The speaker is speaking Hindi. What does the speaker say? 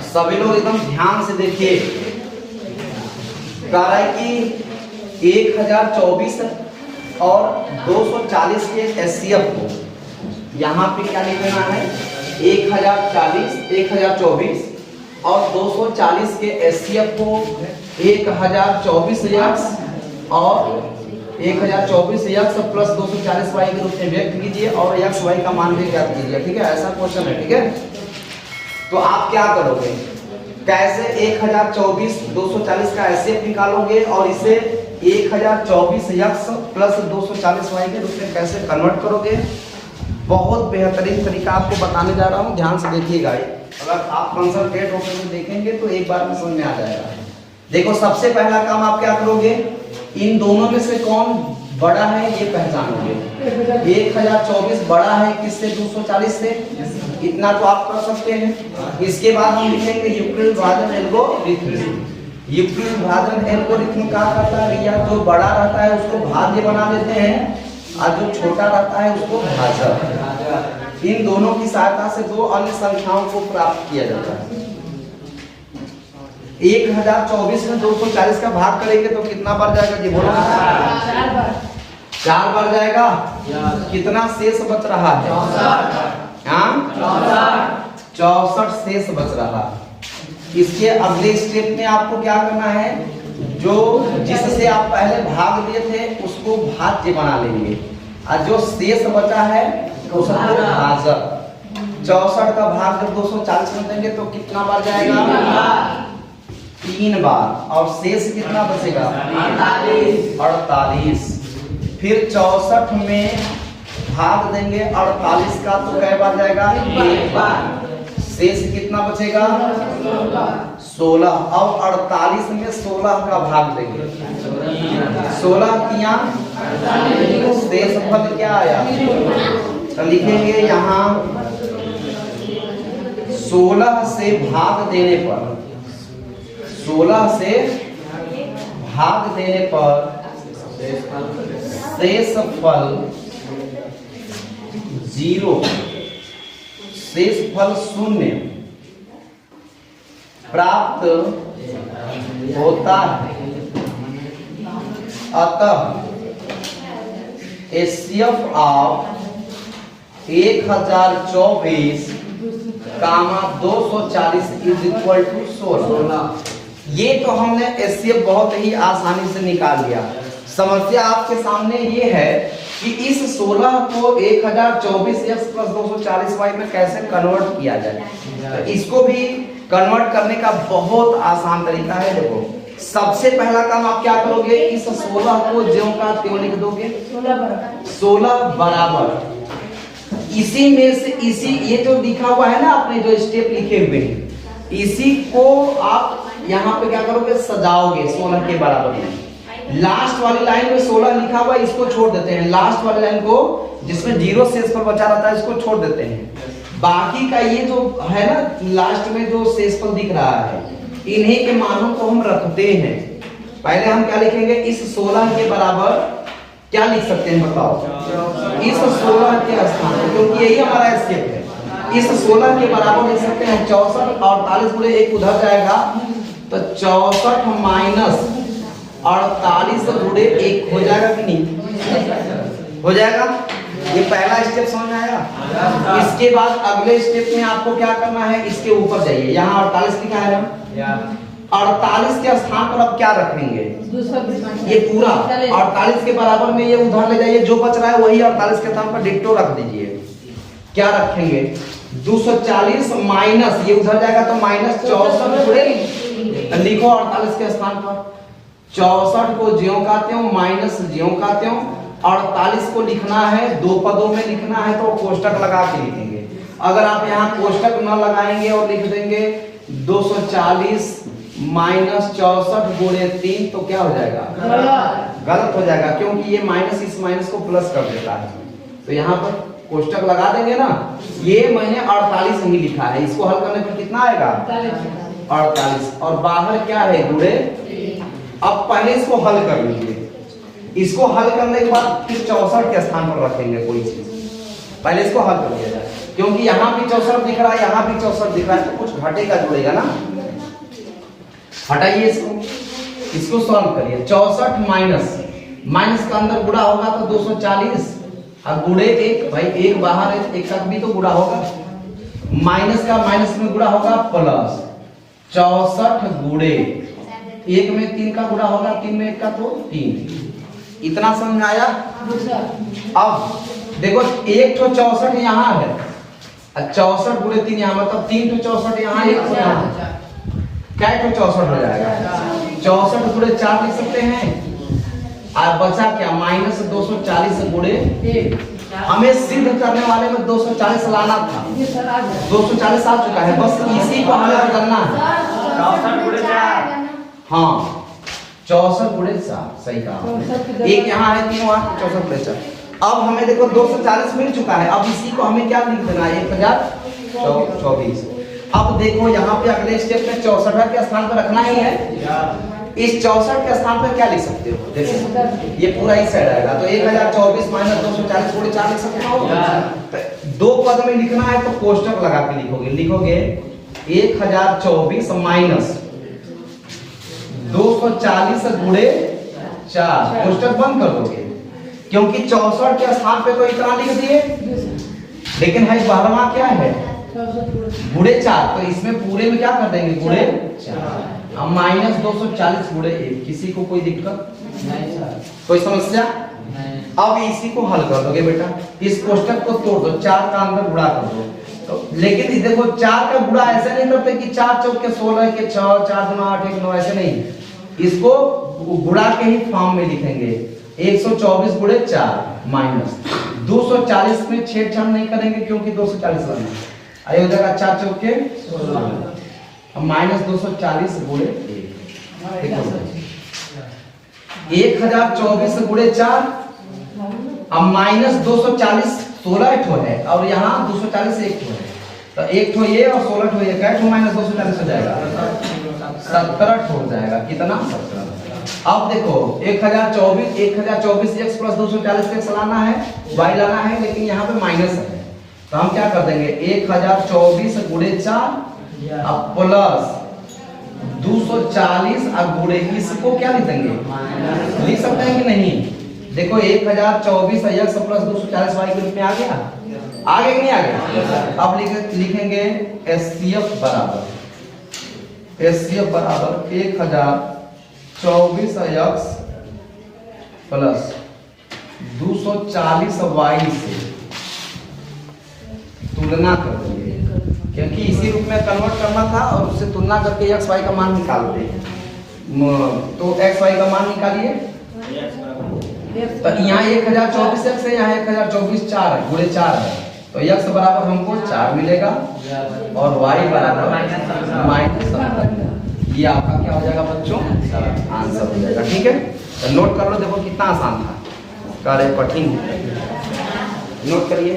सभी लोग एकदम ध्यान से देखिए। कह रहा है कि 1024 और 240 के एचसीएफ को यहाँ पे क्या लिखना है, 1024 और 240 के एचसीएफ को 1024 यक्स और 1024 यक्स प्लस 240 वाई के रूप में व्यक्त कीजिए और यक्स वाई का मान भी ज्ञात कीजिए। ठीक है, ऐसा क्वेश्चन है। ठीक है, तो आप क्या करोगे, कैसे 1024 240 का एचसीएफ निकालोगे और इसे 1024 यक्स प्लस 240 वाई के रूप में कैसे कन्वर्ट करोगे। बहुत बेहतरीन तरीका आपको बताने जा रहा हूँ, ध्यान से देखिएगा। अगर आप कंसंट्रेट होकर देखेंगे तो एक बार में समझ में आ जाएगा। देखो, सबसे पहला काम आप क्या करोगे, इन दोनों में से कौन बड़ा है ये पहचानोगे। 1024 बड़ा है किससे, 240 से, इतना तो आप कर सकते हैं। इसके बाद हम लिखेंगे यूक्लिड विभाजन एल्गोरिथ्म। यूक्लिड विभाजन एल्गोरिथ्म क्या करता है, या जो बड़ा रहता है उसको भाज्य बना देते हैं और जो छोटा रहता है उसको भाजक। इन दोनों की सहायता से दो अन्य संख्याओं को प्राप्त किया जाता है। 1024 में 240 का भाग करेंगे तो कितना बढ़ जाएगा जी, बोलो। 4 बढ़ जाएगा। कितना शेष बच रहा है, 64 शेष बच रहा। इसके अगले स्टेप में आपको क्या करना है, जो जिससे आप पहले भाग दिए थे उसको भाज्य बना लेंगे और जो शेष बचा है उसको भाजक। 64 का भाग जब 240 में देंगे तो कितना बार जाएगा, 3 बार। और शेष कितना बचेगा, 48। फिर 64 में भाग देंगे 48 का तो कै बार जाएगा, 1 बार। शेष कितना बचेगा, 16। अब 48 में 16 का भाग देंगे, 16 तिया शेष फल क्या आया, तो लिखेंगे यहाँ 16 से भाग देने पर, 16 से भाग देने पर शेष फल 0, शेष फल 0 प्राप्त होता है। अतः HCF of 1024 comma 240 is equal to 16। ये तो हमने एचसीएफ बहुत ही आसानी से निकाल लिया। समस्या आपके सामने ये है कि इस 16 को 1024 एक्स प्लस 240 वाई में कैसे कन्वर्ट किया जाए। तो इसको भी कन्वर्ट करने का बहुत आसान तरीका है। देखो, सबसे पहला काम आप क्या करोगे, इस 16 को ज्यों का त्यों लिख दोगे, 16 बराबर इसी में से इसी ये जो लिखा हुआ है ना, आपने जो स्टेप लिखे हुए हैं, इसी को आप यहाँ पे क्या करोगे, सजाओगे 16 के बराबर में। लास्ट वाली लाइन में 16 लिखा हुआ है, इसको छोड़ देते हैं। लास्ट वाली लाइन को जिसमें 0 शेषफल बचा रहता है इसको छोड़ देते हैं। बाकी का ये जो है ना, लास्ट में जो शेषफल दिख रहा है, इन्हीं के मानों को हम रखते हैं। पहले हम क्या लिखेंगे, इस 16 के बराबर क्या लिख सकते हैं बताओ, इस 16 के स्थान पर, क्योंकि यही हमारा एचसीएफ है, इस 16 के बराबर लिख सकते हैं 64। 48 गुणे 1 उधर जाएगा तो 64 माइनस 48 गुणे 1 हो जाएगा कि नहीं, हो जाएगा। ये पहला स्टेप समझ में आया। इसके बाद अगले स्टेप में आपको क्या करना है, इसके ऊपर जाइए, यहाँ 48 लिखा है ना, 48 के स्थान पर अब क्या रखेंगे, ये पूरा 48 के बराबर में ये उधर ले जाइए, जो बच रहा है वही 48 के स्थान पर डिट्टो रख दीजिए। क्या रखेंगे, 240 माइनस ये उधर जाएगा तो माइनस 64 लिखो 48 के स्थान पर। 64 को ज्यों का त्यों माइनस ज्यों का त्यों। 48 को लिखना है 2 पदों में लिखना है तो कोष्टक लगा के लिखेंगे। अगर आप यहाँ कोष्टक न लगाएंगे और लिख देंगे 240 माइनस 64 गुणे 3 तो क्या हो जाएगा, गलत हो जाएगा, क्योंकि ये माइनस इस माइनस को प्लस कर देता है। तो यहाँ पर कोष्टक लगा देंगे ना। ये मैंने 48 ही लिखा है, इसको हल करने पर कितना आएगा, 48। और बाहर क्या है, गुणे। अब पहले इसको हल कर लीजिए, इसको हल करने के बाद फिर 64 के स्थान पर रखेंगे कोई चीज, पहले इसको हल कर लिया जाए। क्योंकि यहाँ भी 64 दिख रहा है, यहाँ भी 64 दिख रहा है, तो कुछ घटेगा जुड़ेगा ना। हटाइए इसको सॉल्व करिए। 64 माइनस का अंदर गुणा होगा तो 240 और गुणे 1, भाई 1 बाहर है, 1 तक भी तो गुणा होगा। माइनस का माइनस में गुणा होगा प्लस 64 गुणे 1 में 3 का गुणा होगा, 3 में 1 का तो 3। इतना समझ में आया? अब देखो 1 तो 64 यहाँ है और 64 गुणे 3 यहाँ, मतलब 3 तो 64 यहाँ, 1 तो यहाँ, क्या तो 64 हो जाएगा। 64 गुणे 4 लिख सकते हैं और बचा क्या माइनस 240 गुणे 1। हमें सिद्ध करने वाले में 240 लाना था, 240 आ चुका है, बस इसी को हमें बदलना है। 64 गुणे 4, हाँ 64 गुणे 4, सही कहा। 1 यहाँ है, 3 वहाँ, 64 गुणे 4। अब हमें देखो 240 मिल चुका है, अब इसी को हमें क्या लिख देना है 1024। अब देखो यहाँ पे अगले स्टेप में 64 के स्थान पर रखना ही है। इस 64 के स्थान पर क्या लिख सकते हो, देखो ये पूरा ही साइड आएगा, तो 1024 माइनस 240 गुणे 4 लिख सकते हो। दो पद में लिखना है तो कोष्टक लगा के लिखोगे 1024 माइनस 240 गुणे 4, कोष्टक बंद कर दोगे, क्योंकि 64 के स्थान पे तो इतना लिख दिए, लेकिन है बारहवां क्या है गुणे 4, तो इसमें पूरे में क्या कर देंगे गुणे 4। अब माइनस 240 गुणे 1, किसी को कोई दिक्कत नहीं, कोई समस्या नहीं। अब इसी को हल कर दोगे बेटा, इस कोष्टक को तोड़ दो, 4 का अंदर गुणा कर दो। तो लेकिन देखो 4 का गुणा ऐसे नहीं करते कि 4 चौक के 16 के 6, 4 गुना 8 1 9, ऐसे नहीं, इसको गुणा के ही फॉर्म में लिखेंगे। 124 गुणे 4 माइनस 240 में छेड़छाड़ नहीं करेंगे क्योंकि 240 लाना है, आयो हो जाएगा 4 चौक के 16, अब माइनस 240 गुणे 1, 1024 गुणे 4, अब माइनस 240 16 ठो है और यहाँ 240 1 ठो है, तो 1 ठो ये और 16 ठो ये, क्या ठो माइनस 240 हो जाएगा 17 ठो हो जाएगा, कितना 17। अब देखो 1024 x प्लस 240 x लाना है, y लाना है, लेकिन यहाँ पे माइनस है, तो हम क्या कर देंगे 1024 गुणे 4 अब प्लस 240 और गुणे, इसको क्या लिख देंगे लिख सकते हैं कि नहीं। देखो 1024 x प्लस 240 y के रूप में आ गया, आगे नहीं आ गया। अब लिखेंगे HCF बराबर 1024 x प्लस 240 y से तुलना कर देंगे, क्योंकि इसी रूप में कन्वर्ट करना था और उससे तुलना करके x y का मान निकालते हैं। तो x y का मान निकालिए, तो यहाँ 1024 x है, यहाँ 1024 4 है गुणे 4 है, तो x बराबर हमको 4 मिलेगा और y बराबर -7। ये आपका क्या हो जाएगा बच्चों, आंसर हो जाएगा। ठीक है, तो नोट कर लो, देखो कितना आसान था, कार्य कठिन नोट करिए।